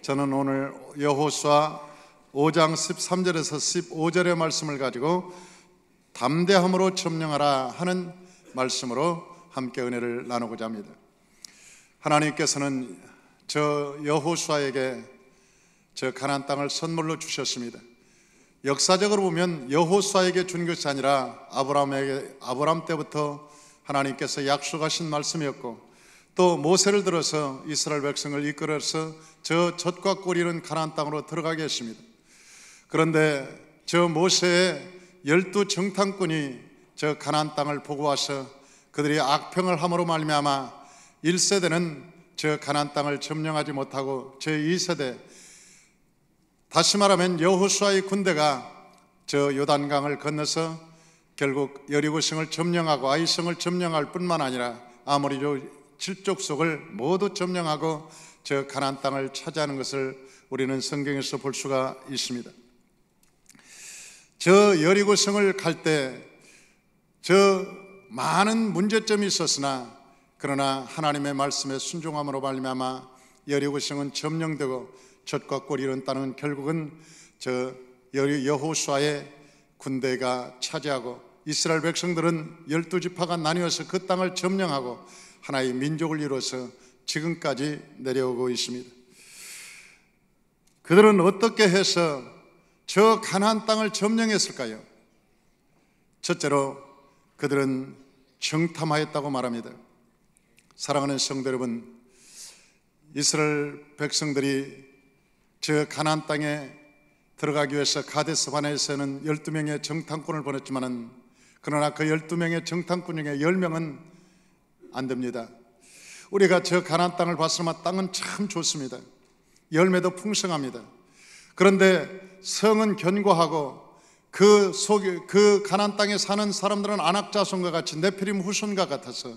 저는 오늘 여호수아 5장 13절에서 15절의 말씀을 가지고 담대함으로 점령하라 하는 말씀으로 함께 은혜를 나누고자 합니다. 하나님께서는 저 여호수아에게 저 가나안 땅을 선물로 주셨습니다. 역사적으로 보면 여호수아에게 준 것이 아니라 아브라함 때부터 하나님께서 약속하신 말씀이었고, 또 모세를 들어서 이스라엘 백성을 이끌어서 저 젖과 꿀 이는 가나안 땅으로 들어가게 했습니다. 그런데 저 모세의 12 정탐꾼이 저 가나안 땅을 보고 와서 그들이 악평을 함으로 말미암아 1세대는 저 가나안 땅을 점령하지 못하고 제2세대, 다시 말하면 여호수아의 군대가 저 요단강을 건너서 결국 여리고성을 점령하고 아이성을 점령할 뿐만 아니라 아모리로 7족속을 모두 점령하고 저 가나안 땅을 차지하는 것을 우리는 성경에서 볼 수가 있습니다. 저 여리고성을 갈 때 저 많은 문제점이 있었으나, 그러나 하나님의 말씀에 순종함으로 말미암아 여리고성은 점령되고 젖과 꿀 이룬 땅은 결국은 저 여호수아의 군대가 차지하고 이스라엘 백성들은 12지파가 나뉘어서 그 땅을 점령하고 하나의 민족을 이루어서 지금까지 내려오고 있습니다. 그들은 어떻게 해서 저 가나안 땅을 점령했을까요? 첫째로 그들은 정탐하였다고 말합니다. 사랑하는 성도 여러분, 이스라엘 백성들이 저 가나안 땅에 들어가기 위해서 가데스 바네아에서는 12명의 정탐꾼을 보냈지만은, 그러나 그 12명의 정탐꾼 중에 10명은 안 됩니다. 우리가 저 가나안 땅을 봤으면 땅은 참 좋습니다. 열매도 풍성합니다. 그런데 성은 견고하고 그 가나안 땅에 사는 사람들은 아낙 자손과 같이 네피림 후손과 같아서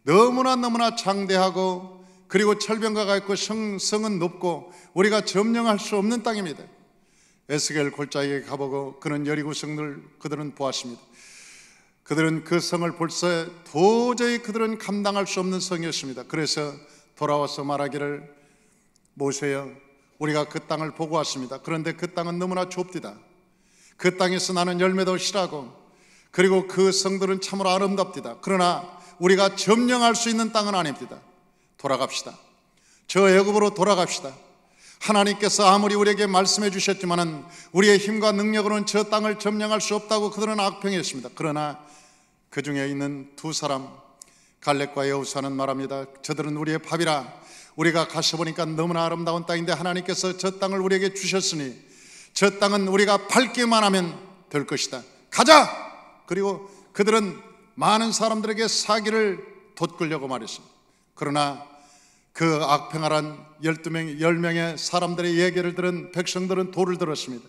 너무나 장대하고, 그리고 철병가가 있고 성은 높고 우리가 점령할 수 없는 땅입니다. 에스겔 골짜기에 가보고 그는 여리고성을 그들은 보았습니다. 그들은 그 성을 볼새 도저히 그들은 감당할 수 없는 성이었습니다. 그래서 돌아와서 말하기를, 모세여, 우리가 그 땅을 보고 왔습니다. 그런데 그 땅은 너무나 좁디다. 그 땅에서 나는 열매도 실하고, 그리고 그 성들은 참으로 아름답디다. 그러나 우리가 점령할 수 있는 땅은 아닙니다. 돌아갑시다. 저 애굽으로 돌아갑시다. 하나님께서 아무리 우리에게 말씀해 주셨지만은 우리의 힘과 능력으로는 저 땅을 점령할 수 없다고 그들은 악평했습니다. 그러나 그 중에 있는 두 사람, 갈렙과 여호수아는 말합니다. 저들은 우리의 밥이라. 우리가 가서 보니까 너무나 아름다운 땅인데 하나님께서 저 땅을 우리에게 주셨으니 저 땅은 우리가 밟기만 하면 될 것이다. 가자! 그리고 그들은 많은 사람들에게 사기를 돋구려고 말했습니다. 그러나 그 악평하란 10명의 사람들의 얘기를 들은 백성들은 돌을 들었습니다.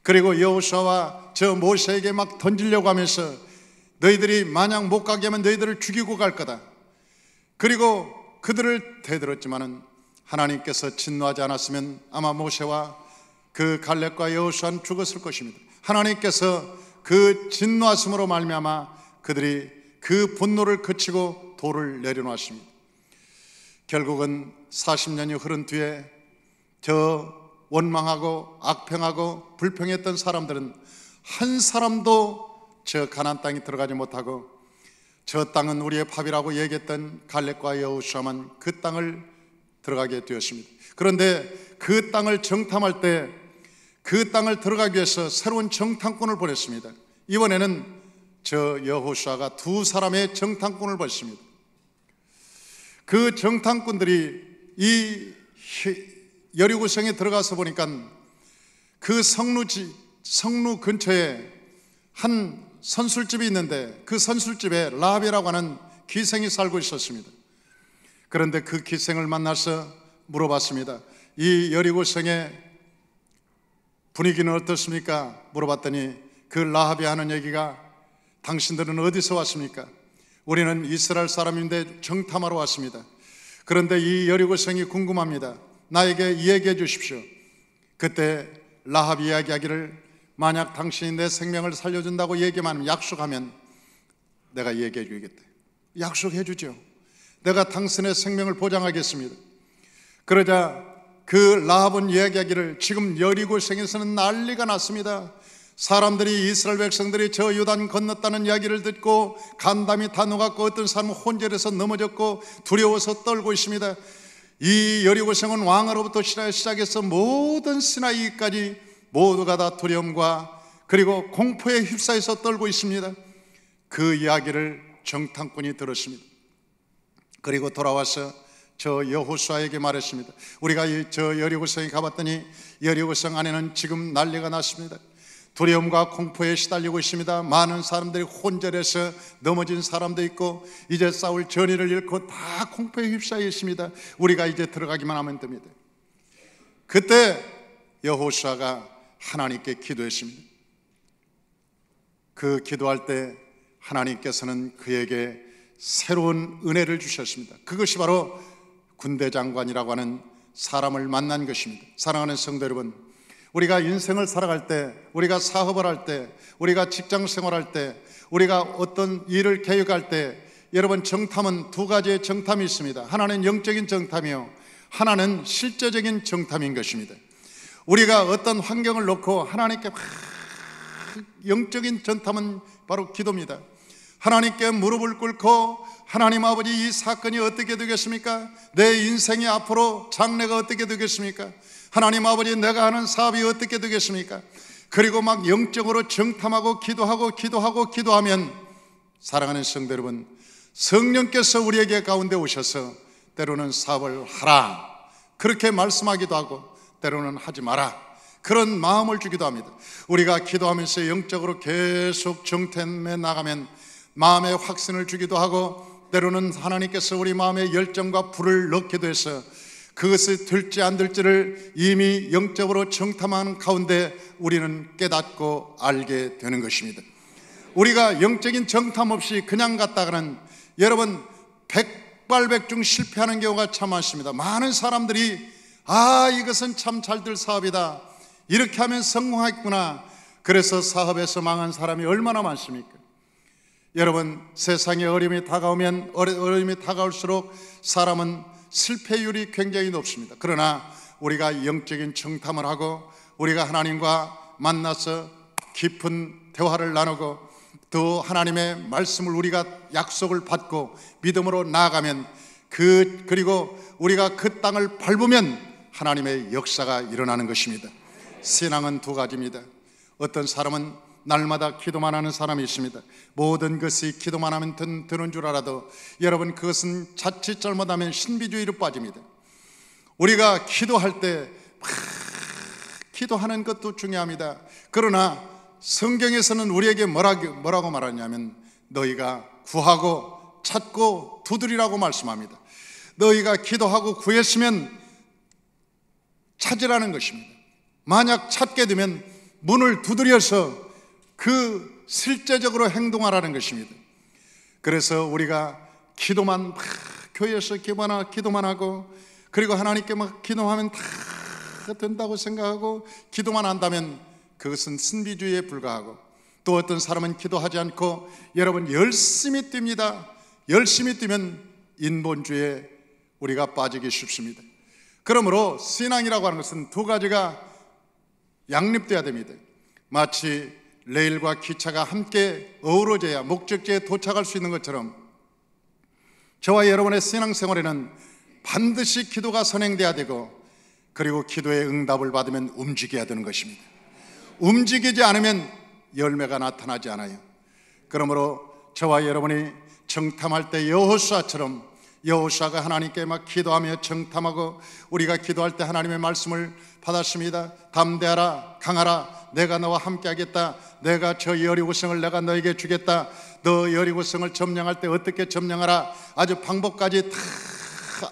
그리고 여호수아와 저 모세에게 막 던지려고 하면서, 너희들이 만약 못 가게 하면 너희들을 죽이고 갈 거다. 그리고 그들을 대들었지만은 하나님께서 진노하지 않았으면 아마 모세와 그 갈렙과 여호수아는 죽었을 것입니다. 하나님께서 그 진노하심으로 말미암아 그들이 그 분노를 그치고 돌을 내려놓았습니다. 결국은 40년이 흐른 뒤에 저 원망하고 악평하고 불평했던 사람들은 한 사람도 저 가나안 땅에 들어가지 못하고, 저 땅은 우리의 밥이라고 얘기했던 갈렙과 여호수아만 그 땅을 들어가게 되었습니다. 그런데 그 땅을 정탐할 때 그 땅을 들어가기 위해서 새로운 정탐꾼을 보냈습니다. 이번에는 저 여호수아가 두 사람의 정탐꾼을 보냈습니다. 그 정탐꾼들이 이 여리고성에 들어가서 보니까 그 성루 근처에 한 선술집이 있는데 그 선술집에 라합이라고 하는 기생이 살고 있었습니다. 그런데 그 기생을 만나서 물어봤습니다. 이 여리고성의 분위기는 어떻습니까? 물어봤더니 그 라합이 하는 얘기가, 당신들은 어디서 왔습니까? 우리는 이스라엘 사람인데 정탐하러 왔습니다. 그런데 이 여리고성이 궁금합니다. 나에게 이야기해 주십시오. 그때 라합이 이야기하기를, 만약 당신이 내 생명을 살려준다고 얘기만 하면, 약속하면 내가 얘기해 주겠다. 약속해 주죠. 내가 당신의 생명을 보장하겠습니다. 그러자 그 라합은 이야기하기를 지금 여리고성에서는 난리가 났습니다. 사람들이, 이스라엘 백성들이 저 요단 건넜다는 이야기를 듣고 간담이 다 녹았고 어떤 사람은 혼절해서 넘어졌고 두려워서 떨고 있습니다. 이 여리고성은 왕으로부터 시작해서 모든 시나이까지 모두가 다 두려움과 그리고 공포에 휩싸여서 떨고 있습니다. 그 이야기를 정탐꾼이 들었습니다. 그리고 돌아와서 저 여호수아에게 말했습니다. 우리가 저 여리고성에 가봤더니 여리고성 안에는 지금 난리가 났습니다. 두려움과 공포에 시달리고 있습니다. 많은 사람들이 혼절해서 넘어진 사람도 있고 이제 싸울 전의를 잃고 다 공포에 휩싸여 있습니다. 우리가 이제 들어가기만 하면 됩니다. 그때 여호수아가 하나님께 기도했습니다. 그 기도할 때 하나님께서는 그에게 새로운 은혜를 주셨습니다. 그것이 바로 군대장관이라고 하는 사람을 만난 것입니다. 사랑하는 성도 여러분, 우리가 인생을 살아갈 때, 우리가 사업을 할 때, 우리가 직장 생활할 때, 우리가 어떤 일을 계획할 때, 여러분, 정탐은 두 가지의 정탐이 있습니다. 하나는 영적인 정탐이요, 하나는 실제적인 정탐인 것입니다. 우리가 어떤 환경을 놓고 하나님께 영적인 정탐은 바로 기도입니다. 하나님께 무릎을 꿇고 하나님 아버지, 이 사건이 어떻게 되겠습니까? 내 인생이 앞으로 장래가 어떻게 되겠습니까? 하나님 아버지, 내가 하는 사업이 어떻게 되겠습니까? 그리고 막 영적으로 정탐하고 기도하면 사랑하는 성도 여러분, 성령께서 우리에게 가운데 오셔서 때로는 사업을 하라 그렇게 말씀하기도 하고 때로는 하지 마라 그런 마음을 주기도 합니다. 우리가 기도하면서 영적으로 계속 정탐해 나가면 마음의 확신을 주기도 하고 때로는 하나님께서 우리 마음에 열정과 불을 넣기도 해서 그것이 될지 안 될지를 이미 영적으로 정탐하는 가운데 우리는 깨닫고 알게 되는 것입니다. 우리가 영적인 정탐 없이 그냥 갔다가는 여러분 백발백중 실패하는 경우가 참 많습니다. 많은 사람들이 이것은 참 잘 될 사업이다, 이렇게 하면 성공하겠구나, 그래서 사업에서 망한 사람이 얼마나 많습니까? 여러분, 세상에 어려움이 다가오면 어려움이 다가올수록 사람은 실패율이 굉장히 높습니다. 그러나 우리가 영적인 정탐을 하고 우리가 하나님과 만나서 깊은 대화를 나누고 또 하나님의 말씀을 우리가 약속을 받고 믿음으로 나아가면 그리고 우리가 그 땅을 밟으면 하나님의 역사가 일어나는 것입니다. 신앙은 두 가지입니다. 어떤 사람은 날마다 기도만 하는 사람이 있습니다. 모든 것이 기도만 하면 되는 줄 알아도 여러분, 그것은 자칫 잘못하면 신비주의로 빠집니다. 우리가 기도할 때 기도하는 것도 중요합니다. 그러나 성경에서는 우리에게 뭐라고 말하냐면 너희가 구하고 찾고 두드리라고 말씀합니다. 너희가 기도하고 구했으면 찾으라는 것입니다. 만약 찾게 되면 문을 두드려서 그 실제적으로 행동하라는 것입니다. 그래서 우리가 기도만 교회에서 기도만 하고 그리고 하나님께 막 기도하면 다 된다고 생각하고 기도만 한다면 그것은 신비주의에 불과하고, 또 어떤 사람은 기도하지 않고 여러분 열심히 뜁니다. 열심히 뛰면 인본주의에 우리가 빠지기 쉽습니다. 그러므로 신앙이라고 하는 것은 두 가지가 양립돼야 됩니다. 마치 레일과 기차가 함께 어우러져야 목적지에 도착할 수 있는 것처럼 저와 여러분의 신앙생활에는 반드시 기도가 선행돼야 되고 그리고 기도의 응답을 받으면 움직여야 되는 것입니다. 움직이지 않으면 열매가 나타나지 않아요. 그러므로 저와 여러분이 정탐할 때 여호수아가 하나님께 막 기도하며 정탐하고 우리가 기도할 때 하나님의 말씀을 받았습니다. 담대하라, 강하라, 내가 너와 함께 하겠다. 내가 저 여리고성을 내가 너에게 주겠다. 너 여리고성을 점령할 때 어떻게 점령하라, 아주 방법까지 다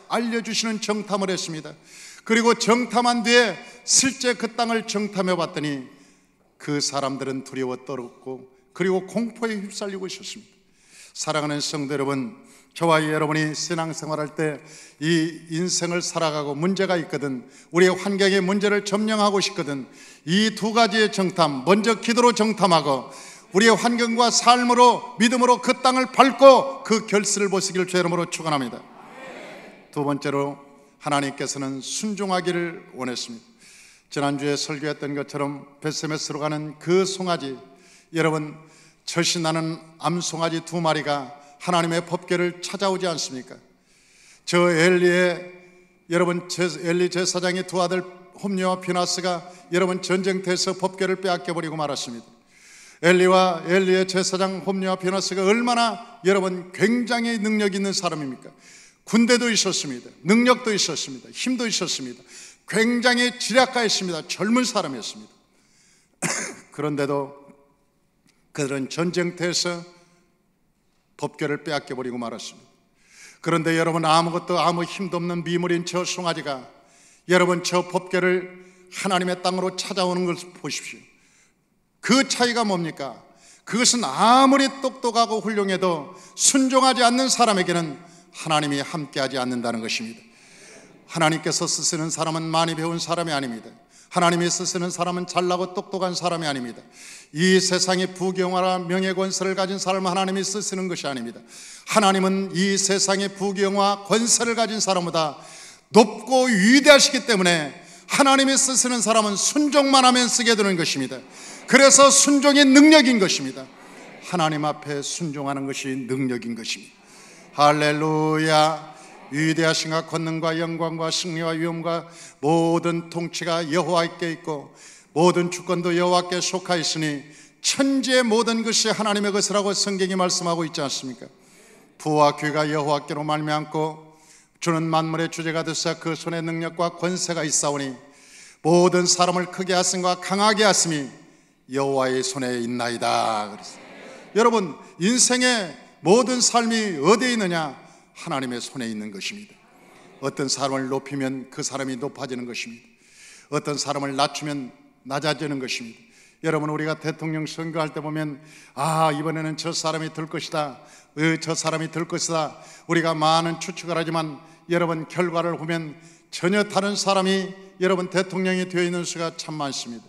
알려주시는 정탐을 했습니다. 그리고 정탐한 뒤에 실제 그 땅을 정탐해 봤더니 그 사람들은 두려워 떨었고 그리고 공포에 휩쓸리고 있었습니다. 사랑하는 성도 여러분, 저와 여러분이 신앙생활할 때 이 인생을 살아가고 문제가 있거든, 우리의 환경의 문제를 점령하고 싶거든, 이 두 가지의 정탐, 먼저 기도로 정탐하고 우리의 환경과 삶으로 믿음으로 그 땅을 밟고 그 결실을 보시기를 주 이름으로 축원합니다. 두 번째로 하나님께서는 순종하기를 원했습니다. 지난주에 설교했던 것처럼 벳세메스로 가는 그 송아지, 여러분 젖이 나는 암송아지 2마리가 하나님의 법궤를 찾아오지 않습니까? 저 엘리의 여러분 엘리 제사장의 2 아들 홈리와 피나스가 여러분 전쟁터에서 법궤를 빼앗겨버리고 말았습니다. 엘리의 제사장 홈리와 피나스가 얼마나 여러분 굉장히 능력 있는 사람입니까? 군대도 있었습니다. 능력도 있었습니다. 힘도 있었습니다. 굉장히 지략가였습니다. 젊은 사람이었습니다. 그런데도 그들은 전쟁터에서 법궤를 빼앗겨버리고 말았습니다. 그런데 여러분 아무것도 아무 힘도 없는 미물인 저 송아지가 여러분 저 법궤를 하나님의 땅으로 찾아오는 것을 보십시오. 그 차이가 뭡니까? 그것은 아무리 똑똑하고 훌륭해도 순종하지 않는 사람에게는 하나님이 함께하지 않는다는 것입니다. 하나님께서 쓰시는 사람은 많이 배운 사람이 아닙니다. 하나님이 쓰시는 사람은 잘나고 똑똑한 사람이 아닙니다. 이 세상의 부경화와 명예권세를 가진 사람을 하나님이 쓰시는 것이 아닙니다. 하나님은 이 세상의 부경화 권세를 가진 사람보다 높고 위대하시기 때문에 하나님이 쓰시는 사람은 순종만 하면 쓰게 되는 것입니다. 그래서 순종이 능력인 것입니다. 하나님 앞에 순종하는 것이 능력인 것입니다. 할렐루야. 위대하신가 권능과 영광과 승리와 위엄과 모든 통치가 여호와께 있고 모든 주권도 여호와께 속하 있으니 천지의 모든 것이 하나님의 것이라고 성경이 말씀하고 있지 않습니까? 부와 귀가 여호와께로 말미암고 주는 만물의 주제가 되사 그 손에 능력과 권세가 있사오니 모든 사람을 크게 하심과 강하게 하심이 여호와의 손에 있나이다. 그랬어요. 여러분 인생의 모든 삶이 어디에 있느냐? 하나님의 손에 있는 것입니다. 어떤 사람을 높이면 그 사람이 높아지는 것입니다. 어떤 사람을 낮추면 낮아지는 것입니다. 여러분 우리가 대통령 선거할 때 보면 이번에는 저 사람이 될 것이다, 저 사람이 될 것이다, 우리가 많은 추측을 하지만 여러분 결과를 보면 전혀 다른 사람이 여러분 대통령이 되어 있는 수가 참 많습니다.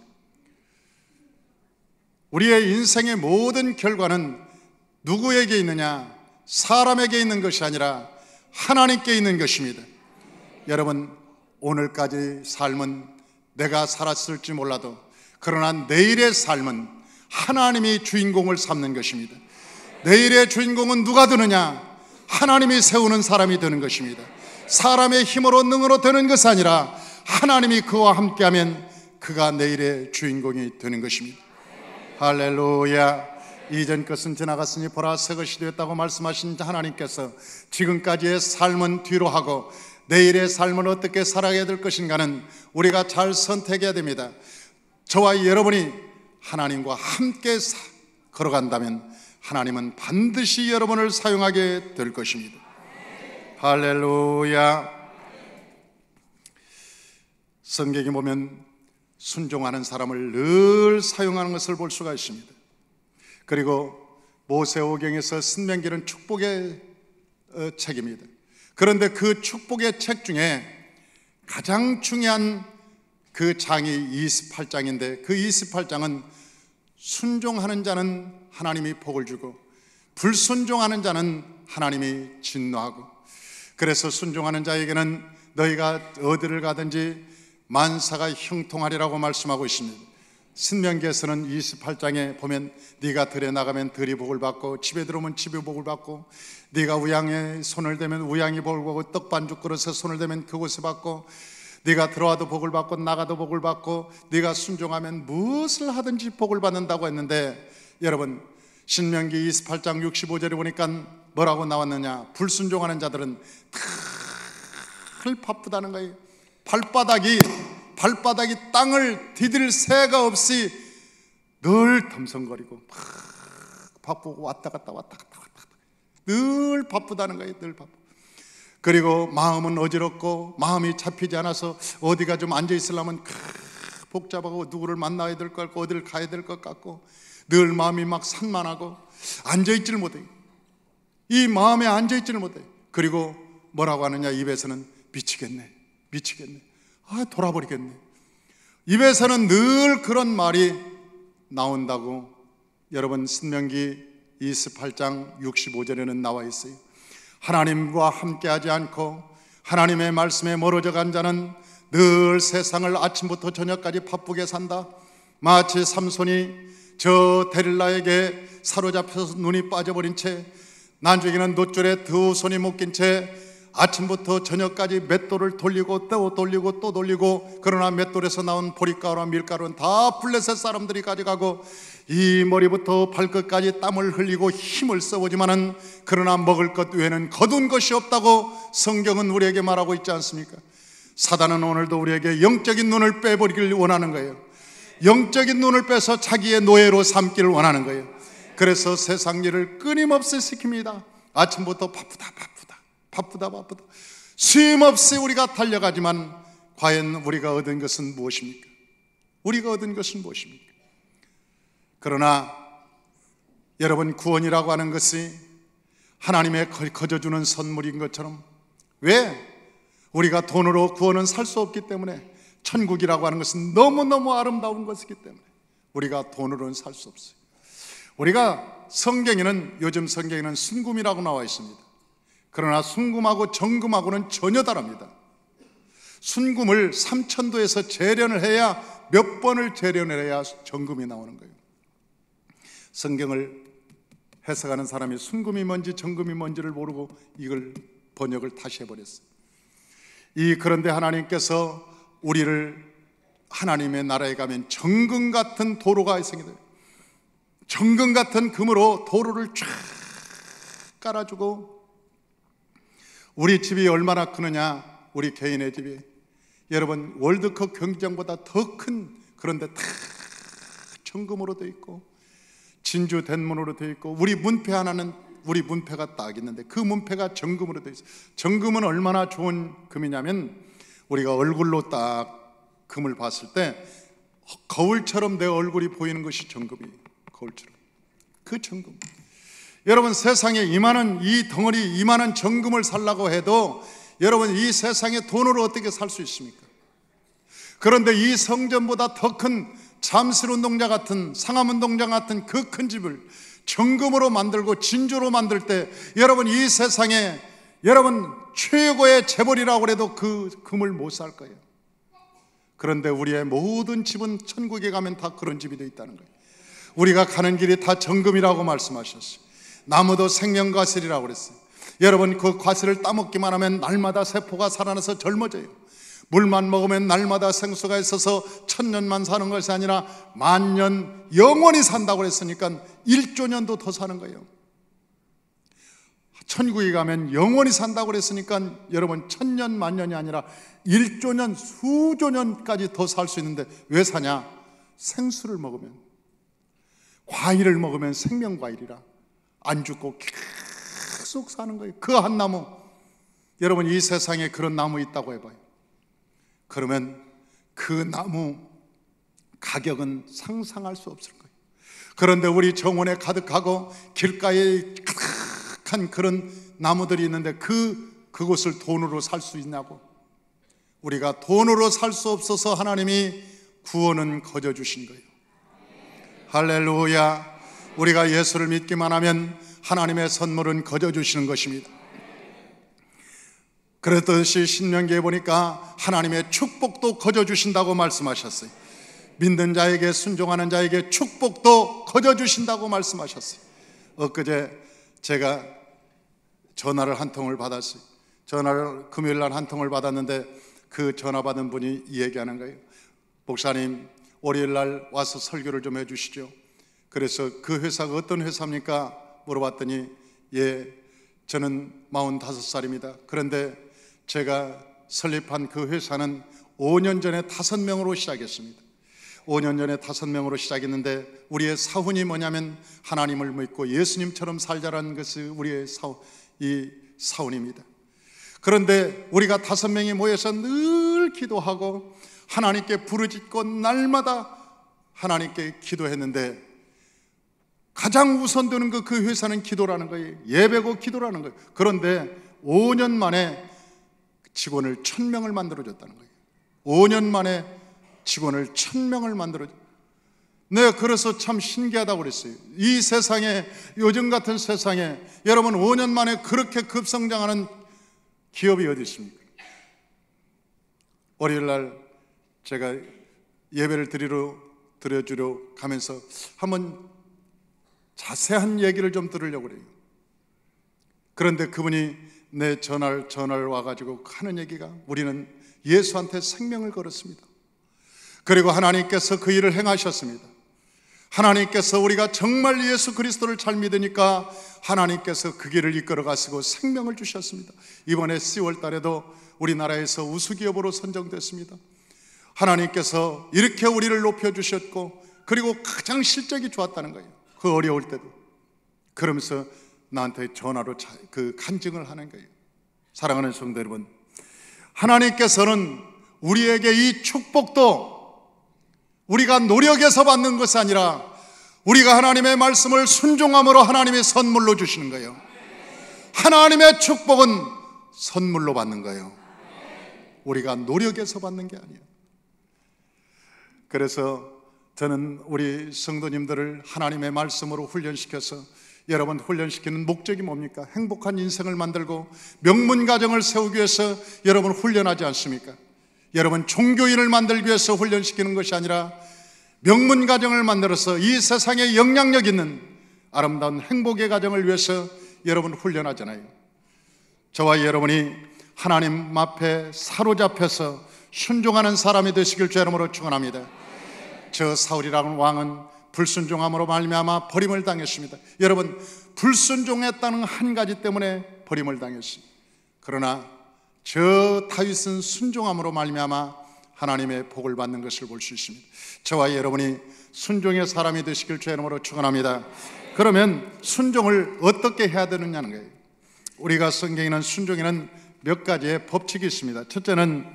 우리의 인생의 모든 결과는 누구에게 있느냐? 사람에게 있는 것이 아니라 하나님께 있는 것입니다. 여러분 오늘까지 삶은 내가 살았을지 몰라도 그러나 내일의 삶은 하나님이 주인공을 삼는 것입니다. 내일의 주인공은 누가 되느냐? 하나님이 세우는 사람이 되는 것입니다. 사람의 힘으로 능으로 되는 것이 아니라 하나님이 그와 함께하면 그가 내일의 주인공이 되는 것입니다. 할렐루야. 이전 것은 지나갔으니 보라 새 것이 되었다고 말씀하신 하나님께서 지금까지의 삶은 뒤로 하고 내일의 삶은 어떻게 살아가야 될 것인가는 우리가 잘 선택해야 됩니다. 저와 여러분이 하나님과 함께 걸어간다면 하나님은 반드시 여러분을 사용하게 될 것입니다. 할렐루야. 성경에 보면 순종하는 사람을 늘 사용하는 것을 볼 수가 있습니다. 그리고 모세오경에서 신명기는 축복의 책입니다. 그런데 그 축복의 책 중에 가장 중요한 그 장이 28장인데 그 28장은 순종하는 자는 하나님이 복을 주고 불순종하는 자는 하나님이 진노하고, 그래서 순종하는 자에게는 너희가 어디를 가든지 만사가 형통하리라고 말씀하고 있습니다. 신명기에서는 28장에 보면 네가 들에 나가면 들이 복을 받고 집에 들어오면 집이 복을 받고 네가 우양에 손을 대면 우양이 복을 받고 떡반죽 그릇에 손을 대면 그곳에 받고 네가 들어와도 복을 받고 나가도 복을 받고 네가 순종하면 무엇을 하든지 복을 받는다고 했는데, 여러분 신명기 28장 65절에 보니까 뭐라고 나왔느냐? 불순종하는 자들은 늘 바쁘다는 거예요. 발바닥이 땅을 디딜 새가 없이 늘 덤성거리고 막 바쁘고 왔다 갔다 늘 바쁘다는 거예요. 늘 바쁘. 그리고 마음은 어지럽고 마음이 잡히지 않아서 어디가 좀 앉아 있으려면 복잡하고 누구를 만나야 될 것 같고 어디를 가야 될 것 같고 늘 마음이 막 산만하고 앉아있지를 못해요. 이 마음에 앉아있지를 못해요. 그리고 뭐라고 하느냐? 입에서는 미치겠네 돌아버리겠네. 입에서는 늘 그런 말이 나온다고 여러분 신명기 28장 65절에는 나와 있어요. 하나님과 함께하지 않고 하나님의 말씀에 멀어져 간 자는 늘 세상을 아침부터 저녁까지 바쁘게 산다. 마치 삼손이 저 데릴라에게 사로잡혀서 눈이 빠져버린 채, 나중에는 놋줄에 두 손이 묶인 채 아침부터 저녁까지 맷돌을 돌리고 또 돌리고 또 돌리고, 그러나 맷돌에서 나온 보리가루와 밀가루는 다 블레셋 사람들이 가져가고 이 머리부터 발끝까지 땀을 흘리고 힘을 써보지만은 그러나 먹을 것 외에는 거둔 것이 없다고 성경은 우리에게 말하고 있지 않습니까? 사단은 오늘도 우리에게 영적인 눈을 빼버리길 원하는 거예요. 영적인 눈을 빼서 자기의 노예로 삼기를 원하는 거예요. 그래서 세상 일을 끊임없이 시킵니다. 아침부터 바쁘다 쉼없이 우리가 달려가지만 과연 우리가 얻은 것은 무엇입니까? 우리가 얻은 것은 무엇입니까? 그러나 여러분, 구원이라고 하는 것이 하나님의 거저주는 선물인 것처럼, 왜? 우리가 돈으로 구원은 살 수 없기 때문에, 천국이라고 하는 것은 너무너무 아름다운 것이기 때문에 우리가 돈으로는 살 수 없어요. 우리가 성경에는, 요즘 성경에는 순금이라고 나와 있습니다. 그러나 순금하고 정금하고는 전혀 다릅니다. 순금을 3000도에서 재련을 해야, 몇 번을 재련을 해야 정금이 나오는 거예요. 성경을 해석하는 사람이 순금이 뭔지 정금이 뭔지를 모르고 이걸 번역을 다시 해버렸어요. 그런데 하나님께서 우리를 하나님의 나라에 가면 정금 같은 도로가 생겨요. 정금 같은 금으로 도로를 쫙 깔아주고, 우리 집이 얼마나 크느냐, 우리 개인의 집이 여러분 월드컵 경기장보다 더 큰, 그런데 다 정금으로 되어 있고 진주 대문으로 되어 있고, 우리 문패 하나는, 우리 문패가 딱 있는데 그 문패가 정금으로 되어 있어요. 정금은 얼마나 좋은 금이냐면, 우리가 얼굴로 딱 금을 봤을 때 거울처럼 내 얼굴이 보이는 것이 정금이에요. 거울처럼. 그 정금. 여러분, 세상에 이만한 이 덩어리, 이만한 정금을 살라고 해도 여러분, 이 세상에 돈으로 어떻게 살 수 있습니까? 그런데 이 성전보다 더 큰 잠실운동장 같은, 상암운동장 같은 그 큰 집을 정금으로 만들고 진주로 만들 때, 여러분, 이 세상에 여러분 최고의 재벌이라고 해도 그 금을 못 살 거예요. 그런데 우리의 모든 집은 천국에 가면 다 그런 집이 되어 있다는 거예요. 우리가 가는 길이 다 정금이라고 말씀하셨어요. 나무도 생명과실이라고 그랬어요. 여러분, 그 과실을 따먹기만 하면 날마다 세포가 살아나서 젊어져요. 물만 먹으면 날마다 생수가 있어서 1000년만 사는 것이 아니라 만년 영원히 산다고 그랬으니까 1조 년도 더 사는 거예요. 천국에 가면 영원히 산다고 그랬으니까 여러분, 1000년 만년이 아니라 1조 년, 수조 년까지 더 살 수 있는데 왜 사냐? 생수를 먹으면, 과일을 먹으면 생명과일이라 안 죽고 계속 사는 거예요. 그 한 나무, 여러분, 이 세상에 그런 나무 있다고 해봐요. 그러면 그 나무 가격은 상상할 수 없을 거예요. 그런데 우리 정원에 가득하고 길가에 가득한 그런 나무들이 있는데 그곳을 돈으로 살 수 있냐고. 우리가 돈으로 살 수 없어서 하나님이 구원은 거저 주신 거예요. 할렐루야. 우리가 예수를 믿기만 하면 하나님의 선물은 거저 주시는 것입니다. 그랬듯이 신명기에 보니까 하나님의 축복도 거저 주신다고 말씀하셨어요. 믿는 자에게, 순종하는 자에게 축복도 거저 주신다고 말씀하셨어요. 엊그제 제가 전화를 한 통을 받았어요. 전화를 금요일 날 한 통을 받았는데 그 전화 받은 분이 이 얘기하는 거예요. 목사님, 월요일 날 와서 설교를 좀 해주시죠. 그래서 그 회사가 어떤 회사입니까? 물어봤더니, 예, 저는 45살입니다. 그런데 제가 설립한 그 회사는 5년 전에 5명으로 시작했습니다. 5년 전에 5명으로 시작했는데 우리의 사훈이 뭐냐면 하나님을 믿고 예수님처럼 살자라는 것이 우리의 사훈입니다. 그런데 우리가 5명이 모여서 늘 기도하고 하나님께 부르짖고 날마다 하나님께 기도했는데, 가장 우선되는 그 회사는 기도라는 거예요. 예배고 기도라는 거예요. 그런데 5년 만에 직원을 1000명을 만들어줬다는 거예요. 5년 만에 직원을 1000명을 만들어줬어요. 네, 그래서 참 신기하다고 그랬어요. 이 세상에, 요즘 같은 세상에 여러분 5년 만에 그렇게 급성장하는 기업이 어디 있습니까? 월요일 날 제가 예배를 드려주려 가면서 한번 자세한 얘기를 좀 들으려고 그래요. 그런데 그분이 내 전화를 와가지고 하는 얘기가, 우리는 예수한테 생명을 걸었습니다. 그리고 하나님께서 그 일을 행하셨습니다. 하나님께서 우리가 정말 예수 그리스도를 잘 믿으니까 하나님께서 그 길을 이끌어 가시고 생명을 주셨습니다. 이번에 10월 달에도 우리나라에서 우수기업으로 선정됐습니다. 하나님께서 이렇게 우리를 높여주셨고, 그리고 가장 실적이 좋았다는 거예요. 그 어려울 때도. 그러면서 나한테 전화로 그 간증을 하는 거예요. 사랑하는 성도 여러분, 하나님께서는 우리에게 이 축복도 우리가 노력해서 받는 것이 아니라 우리가 하나님의 말씀을 순종함으로 하나님의 선물로 주시는 거예요. 하나님의 축복은 선물로 받는 거예요. 우리가 노력해서 받는 게 아니에요. 그래서 저는 우리 성도님들을 하나님의 말씀으로 훈련시켜서, 여러분 훈련시키는 목적이 뭡니까? 행복한 인생을 만들고 명문 가정을 세우기 위해서 여러분 훈련하지 않습니까? 여러분 종교인을 만들기 위해서 훈련시키는 것이 아니라 명문 가정을 만들어서 이 세상에 영향력 있는 아름다운 행복의 가정을 위해서 여러분 훈련하잖아요. 저와 여러분이 하나님 앞에 사로잡혀서 순종하는 사람이 되시길 주 이름으로 축원합니다. 저 사울이라는 왕은 불순종함으로 말미암아 버림을 당했습니다. 여러분, 불순종했다는 한 가지 때문에 버림을 당했어요. 그러나 저 다윗은 순종함으로 말미암아 하나님의 복을 받는 것을 볼 수 있습니다. 저와 여러분이 순종의 사람이 되시길 주 이름으로 축원합니다. 그러면 순종을 어떻게 해야 되느냐는 거예요. 우리가 성경에는 순종에는 몇 가지의 법칙이 있습니다. 첫째는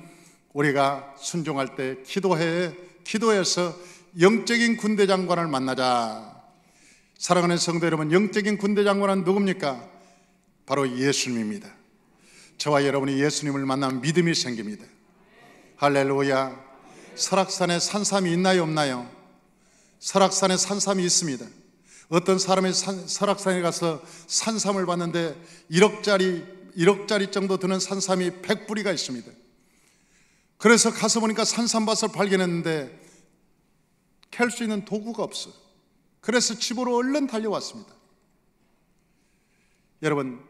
우리가 순종할 때 기도해서 영적인 군대 장관을 만나자. 사랑하는 성도 여러분, 영적인 군대 장관은 누굽니까? 바로 예수님입니다. 저와 여러분이 예수님을 만나면 믿음이 생깁니다. 할렐루야. 설악산에 산삼이 있나요, 없나요? 설악산에 산삼이 있습니다. 어떤 사람이 설악산에 가서 산삼을 봤는데 1억짜리 정도 드는 산삼이 100뿌리가 있습니다. 그래서 가서 보니까 산삼밭을 발견했는데 캘 수 있는 도구가 없어요. 그래서 집으로 얼른 달려왔습니다. 여러분,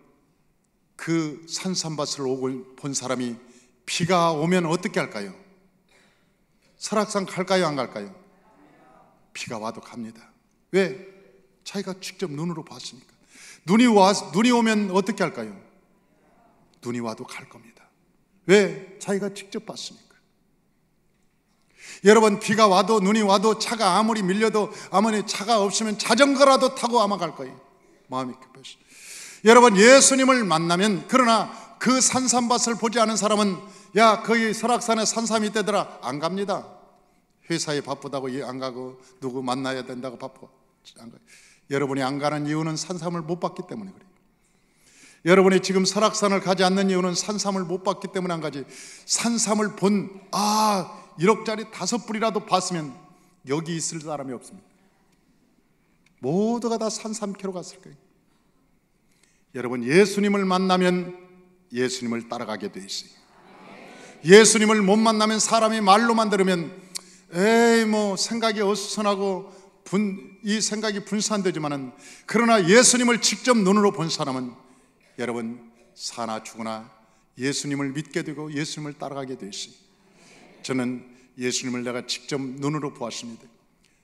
그 산삼밭을 오고 본 사람이 비가 오면 어떻게 할까요? 설악산 갈까요, 안 갈까요? 비가 와도 갑니다. 왜? 자기가 직접 눈으로 봤으니까. 눈이 오면 어떻게 할까요? 눈이 와도 갈 겁니다. 왜? 자기가 직접 봤으니까. 여러분, 비가 와도 눈이 와도 차가 아무리 밀려도, 아무리 차가 없으면 자전거라도 타고 아마 갈 거예요. 마음이 급해서. 여러분, 예수님을 만나면, 그러나 그 산삼밭을 보지 않은 사람은 야, 거기 설악산에 산삼이 있대더라, 안 갑니다. 회사에 바쁘다고 안 가고, 누구 만나야 된다고 바빠 안 가요. 여러분이 안 가는 이유는 산삼을 못 봤기 때문에 그래요. 여러분이 지금 설악산을 가지 않는 이유는 산삼을 못 봤기 때문에 안 가지. 산삼을 1억짜리 5뿌리라도 봤으면 여기 있을 사람이 없습니다. 모두가 다 산삼 캐러 갔을 거예요. 여러분, 예수님을 만나면 예수님을 따라가게 돼 있어요. 예수님을 못 만나면 사람이 말로만 들으면 에이 뭐 생각이 어수선하고 이 생각이 분산되지만은, 그러나 예수님을 직접 눈으로 본 사람은 여러분 사나 죽으나 예수님을 믿게 되고 예수님을 따라가게 돼 있어요. 저는 예수님을 내가 직접 눈으로 보았습니다.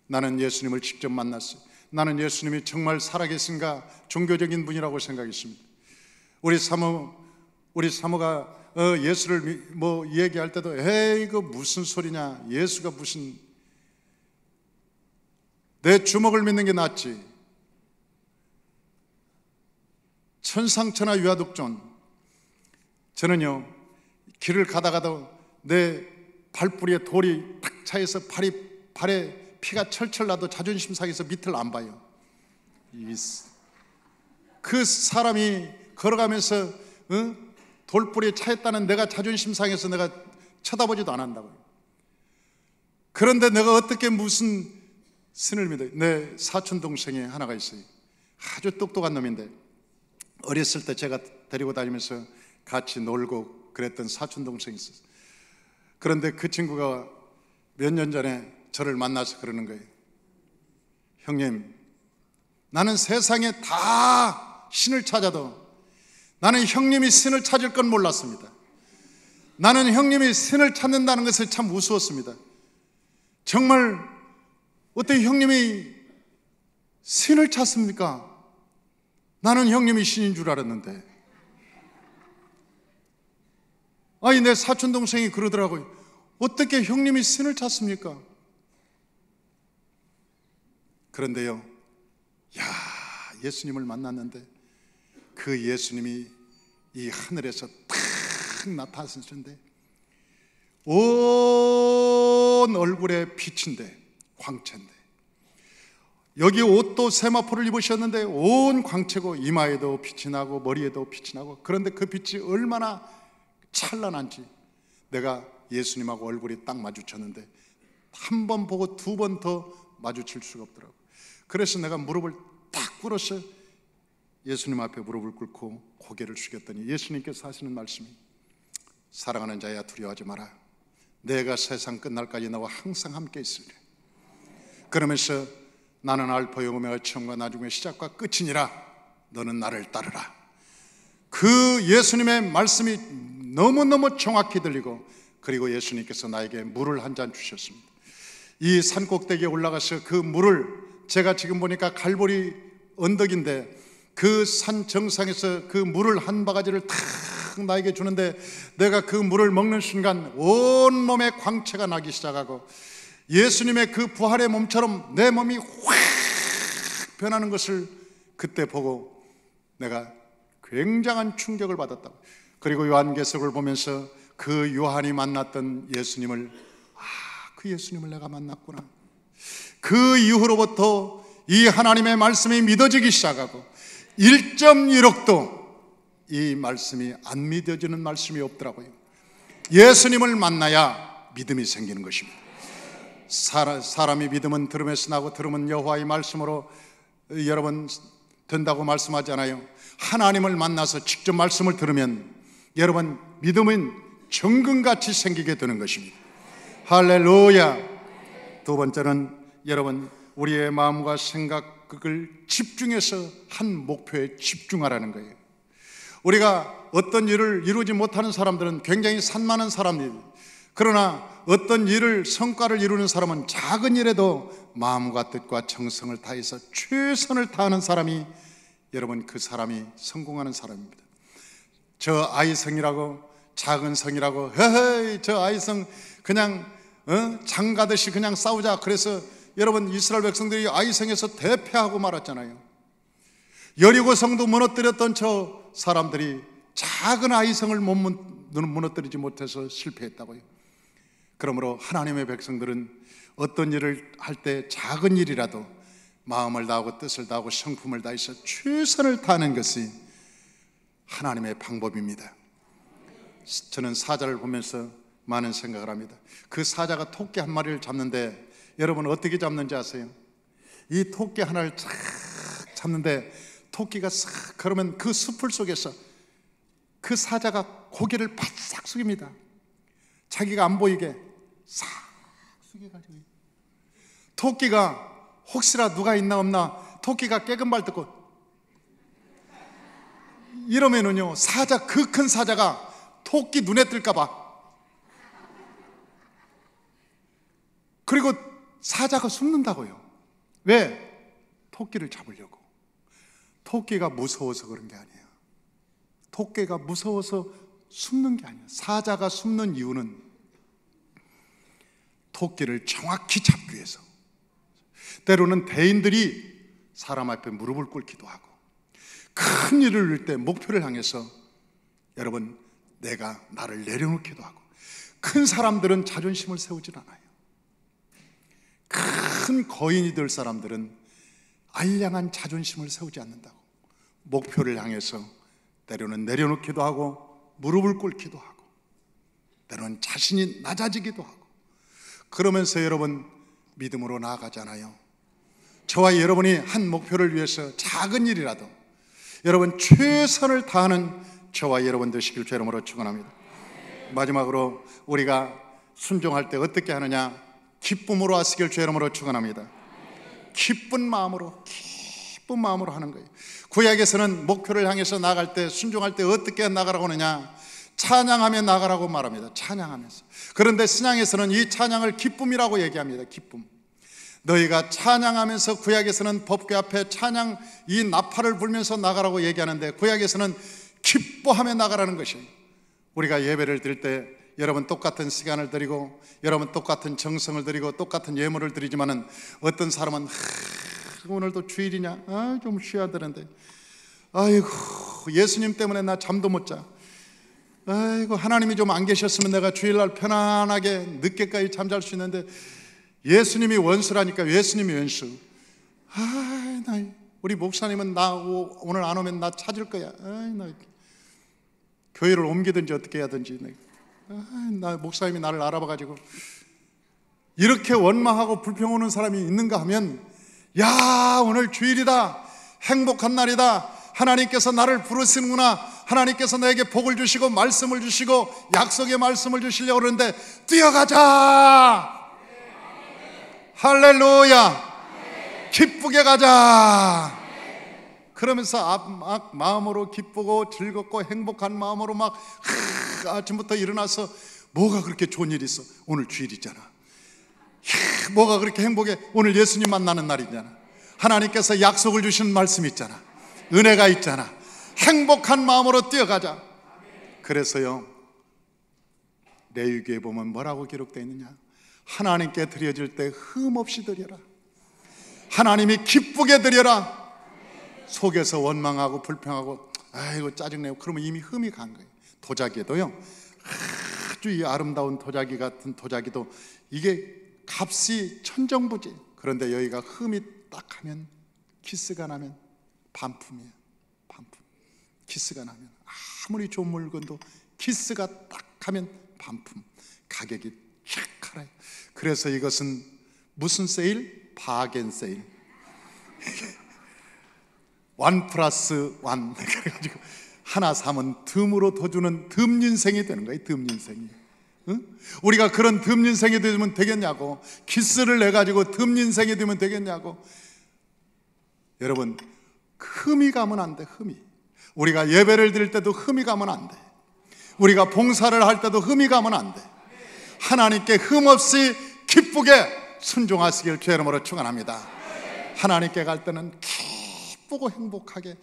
나는 예수님을 직접 만났어요. 나는 예수님이 정말 살아계신가 종교적인 분이라고 생각했습니다. 우리 사모가 예수를 뭐 얘기할 때도 에이 이거 무슨 소리냐, 예수가 무슨, 내 주먹을 믿는 게 낫지. 천상천하 유아독존. 저는요 길을 가다가도 내 발뿌리에 돌이 탁 차여서 발에 피가 철철 나도 자존심 상해서 밑을 안 봐요. 그 사람이 걸어가면서 돌뿌리에 차였다는 내가 자존심 상해서 내가 쳐다보지도 않았다고요. 그런데 내가 어떻게 무슨 신을 믿어요? 내 사촌 동생이 하나가 있어요. 아주 똑똑한 놈인데 어렸을 때 제가 데리고 다니면서 같이 놀고 그랬던 사촌 동생이 있었어요. 그런데 그 친구가 몇 년 전에 저를 만나서 그러는 거예요. 형님, 나는 세상에 다 신을 찾아도 나는 형님이 신을 찾을 건 몰랐습니다. 나는 형님이 신을 찾는다는 것을 참 우스웠습니다. 정말 어떻게 형님이 신을 찾습니까? 나는 형님이 신인 줄 알았는데. 아니, 내 사촌 동생이 그러더라고요. 어떻게 형님이 신을 찾습니까? 그런데요, 야, 예수님을 만났는데 그 예수님이 이 하늘에서 탁 나타나셨는데 온 얼굴에 빛인데, 광채인데, 여기 옷도 세마포를 입으셨는데 온 광채고 이마에도 빛이 나고 머리에도 빛이 나고, 그런데 그 빛이 얼마나 찬란한지 내가 예수님하고 얼굴이 딱 마주쳤는데 한 번 보고 두 번 더 마주칠 수가 없더라고요. 그래서 내가 무릎을 딱 꿇어서 예수님 앞에 무릎을 꿇고 고개를 숙였더니 예수님께서 하시는 말씀이, 사랑하는 자야, 두려워하지 마라. 내가 세상 끝날까지 너와 항상 함께 있으리라. 그러면서 나는 알파요 오메가 처음과 나중에 시작과 끝이니라. 너는 나를 따르라. 그 예수님의 말씀이 너무너무 정확히 들리고, 그리고 예수님께서 나에게 물을 한 잔 주셨습니다. 이 산꼭대기에 올라가서 그 물을, 제가 지금 보니까 갈보리 언덕인데 그 산 정상에서 그 물을 한 바가지를 탁 나에게 주는데, 내가 그 물을 먹는 순간 온몸에 광채가 나기 시작하고 예수님의 그 부활의 몸처럼 내 몸이 확 변하는 것을 그때 보고 내가 굉장한 충격을 받았다고. 그리고 요한계시록을 보면서 그 요한이 만났던 예수님을, 그 예수님을 내가 만났구나. 그 이후로부터 이 하나님의 말씀이 믿어지기 시작하고 1.1억도 이 말씀이 안 믿어지는 말씀이 없더라고요. 예수님을 만나야 믿음이 생기는 것입니다. 사람이 믿음은 들음에서 나고 들음은 여호와의 말씀으로 여러분 된다고 말씀하잖아요. 하나님을 만나서 직접 말씀을 들으면 여러분 믿음은 정금같이 생기게 되는 것입니다. 할렐루야. 두 번째는 여러분 우리의 마음과 생각을 집중해서 한 목표에 집중하라는 거예요. 우리가 어떤 일을 이루지 못하는 사람들은 굉장히 산만한 사람들이에요. 그러나 어떤 일을, 성과를 이루는 사람은 작은 일에도 마음과 뜻과 정성을 다해서 최선을 다하는 사람이, 여러분 그 사람이 성공하는 사람입니다. 저 아이성이라고, 작은 성이라고, 헤헤이 저 아이성 그냥 장가듯이 그냥 싸우자. 그래서 여러분 이스라엘 백성들이 아이성에서 대패하고 말았잖아요. 여리고 성도 무너뜨렸던 저 사람들이 작은 아이성을 못 무너뜨리지 못해서 실패했다고요. 그러므로 하나님의 백성들은 어떤 일을 할 때 작은 일이라도 마음을 다하고 뜻을 다하고 성품을 다해서 최선을 다하는 것이 하나님의 방법입니다. 저는 사자를 보면서 많은 생각을 합니다. 그 사자가 토끼 한 마리를 잡는데 여러분 어떻게 잡는지 아세요? 이 토끼 하나를 쫙 잡는데 토끼가 싹 그러면 그 숲을 속에서 그 사자가 고개를 바싹 숙입니다. 자기가 안 보이게 싹 숙여가지고, 토끼가 혹시나 누가 있나 없나 토끼가 깨금발 듣고 이러면은요, 사자, 그 큰 사자가 토끼 눈에 뜰까봐, 그리고 사자가 숨는다고요. 왜? 토끼를 잡으려고. 토끼가 무서워서 그런 게 아니에요. 토끼가 무서워서 숨는 게 아니에요. 사자가 숨는 이유는 토끼를 정확히 잡기 위해서. 때로는 대인들이 사람 앞에 무릎을 꿇기도 하고 큰 일을 이룰 때 목표를 향해서 여러분 내가 나를 내려놓기도 하고, 큰 사람들은 자존심을 세우질 않아요. 큰 거인이 될 사람들은 알량한 자존심을 세우지 않는다고. 목표를 향해서 때로는 내려놓기도 하고 무릎을 꿇기도 하고 때로는 자신이 낮아지기도 하고, 그러면서 여러분 믿음으로 나아가잖아요. 저와 여러분이 한 목표를 위해서 작은 일이라도 여러분 최선을 다하는 저와 여러분 되시길 죄 이름으로 축원합니다. 마지막으로 우리가 순종할 때 어떻게 하느냐? 기쁨으로 하시길 주의 이름으로 축원합니다. 기쁜 마음으로 하는 거예요. 구약에서는 목표를 향해서 나갈 때, 순종할 때 어떻게 나가라고 하느냐? 찬양하며 나가라고 말합니다. 찬양하면서. 그런데 신약에서는 이 찬양을 기쁨이라고 얘기합니다. 기쁨. 너희가 찬양하면서, 구약에서는 법궤 앞에 찬양 이 나팔을 불면서 나가라고 얘기하는데, 구약에서는 기뻐하며 나가라는 것이에요. 우리가 예배를 드릴 때 여러분 똑같은 시간을 드리고, 여러분 똑같은 정성을 드리고, 똑같은 예물을 드리지만은 어떤 사람은 오늘도 주일이냐? 좀 쉬어야 되는데, 아이고 예수님 때문에 나 잠도 못 자. 아이고 하나님이 좀 안 계셨으면 내가 주일날 편안하게 늦게까지 잠잘 수 있는데, 예수님이 원수라니까 예수님이 원수. 나 우리 목사님은 나 오늘 안 오면 나 찾을 거야. 나 교회를 옮기든지 어떻게 해야든지. 나 목사님이 나를 알아봐가지고. 이렇게 원망하고 불평 오는 사람이 있는가 하면, 야 오늘 주일이다, 행복한 날이다, 하나님께서 나를 부르시는구나, 하나님께서 나에게 복을 주시고 말씀을 주시고 약속의 말씀을 주시려고 그러는데 뛰어가자. 할렐루야. 기쁘게 가자. 그러면서 막 마음으로 기쁘고 즐겁고 행복한 마음으로 막 아침부터 일어나서, 뭐가 그렇게 좋은 일이 있어? 오늘 주일이잖아. 뭐가 그렇게 행복해? 오늘 예수님 만나는 날이잖아. 하나님께서 약속을 주신 말씀이 있잖아. 은혜가 있잖아. 행복한 마음으로 뛰어가자. 그래서요, 레위기에 보면 뭐라고 기록되어 있느냐? 하나님께 드려질 때 흠없이 드려라. 하나님이 기쁘게 드려라. 속에서 원망하고 불평하고 아이고 짜증내고 그러면 이미 흠이 간 거예요. 도자기에도요, 아주 이 아름다운 도자기 같은 도자기도 이게 값이 천정부지. 그런데 여기가 흠이 딱 하면, 키스가 나면 반품이에요. 반품. 키스가 나면, 아무리 좋은 물건도 키스가 딱 하면 반품. 가격이 쫙 알아요. 그래서 이것은 무슨 세일? 바겐 세일. 1+1. 그래가지고 하나 사면 듬으로 더 주는 듬인생이 되는 거예요. 듬인생이. 응? 우리가 그런 듬인생이 되면 되겠냐고. 키스를 내가지고 듬인생이 되면 되겠냐고. 여러분, 흠이 가면 안 돼. 흠이. 우리가 예배를 드릴 때도 흠이 가면 안 돼. 우리가 봉사를 할 때도 흠이 가면 안 돼. 하나님께 흠없이 기쁘게 순종하시길 주의 이름으로 축원합니다. 하나님께 갈 때는 기쁘고 행복하게.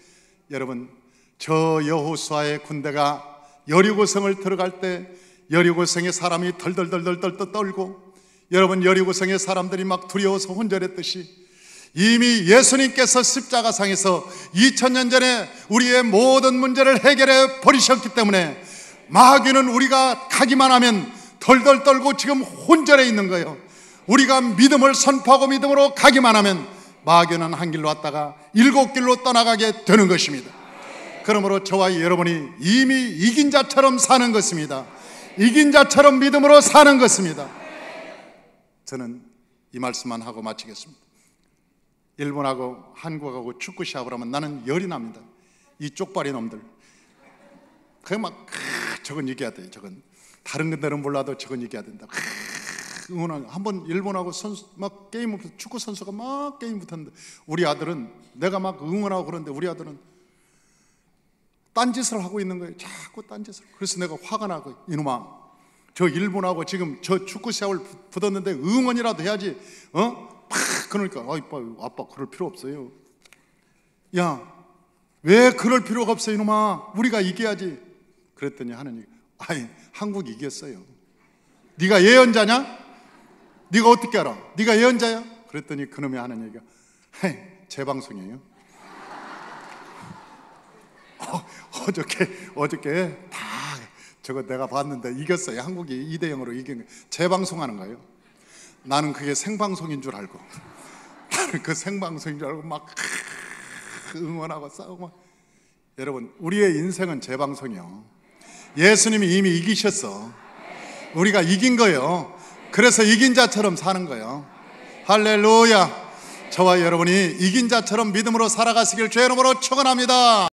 여러분, 저 여호수아의 군대가 여리고성을 들어갈 때 여리고성의 사람이 덜덜덜덜 떨고, 여러분 여리고성의 사람들이 막 두려워서 혼절했듯이, 이미 예수님께서 십자가상에서 2000년 전에 우리의 모든 문제를 해결해 버리셨기 때문에 마귀는 우리가 가기만 하면 덜덜 떨고 지금 혼절해 있는 거예요. 우리가 믿음을 선포하고 믿음으로 가기만 하면 마귀는 한 길로 왔다가 7길로 떠나가게 되는 것입니다. 그러므로 저와 여러분이 이미 이긴 자처럼 사는 것입니다. 이긴 자처럼 믿음으로 사는 것입니다. 저는 이 말씀만 하고 마치겠습니다. 일본하고 한국하고 축구 시합을 하면 나는 열이 납니다. 이 쪽발이 놈들. 그냥 막 저건 이겨야 돼. 저건 다른 데는 몰라도 저건 이겨야 된다. 응원을 한번 일본하고 선수 막 게임, 축구 선수가 막 게임 붙었는데, 우리 아들은 내가 막 응원하고 그러는데 우리 아들은 딴짓을 하고 있는 거예요. 자꾸 딴짓을. 그래서 내가 화가 나고, 이놈아, 저 일본하고 지금 저 축구 시합을 붙었는데 응원이라도 해야지. 그러니까 아빠 그럴 필요 없어요. 야, 왜 그럴 필요가 없어 이놈아. 우리가 이겨야지. 그랬더니 하느님, 한국이 이겼어요. 네가 예언자냐? 네가 어떻게 알아? 네가 예언자야? 그랬더니 그놈이 하는 얘기가, 재방송이에요. 어저께 다 저거 내가 봤는데 이겼어요. 한국이 2대0으로 이긴 거예요. 재방송하는 거예요. 나는 그게 생방송인 줄 알고, 나는 그 생방송인 줄 알고 막 응원하고 싸우고. 여러분, 우리의 인생은 재방송이요. 예수님이 이미 이기셨어. 우리가 이긴 거예요. 그래서 이긴 자처럼 사는 거예요. 할렐루야. 저와 여러분이 이긴 자처럼 믿음으로 살아가시길 주의 이름으로 축원합니다.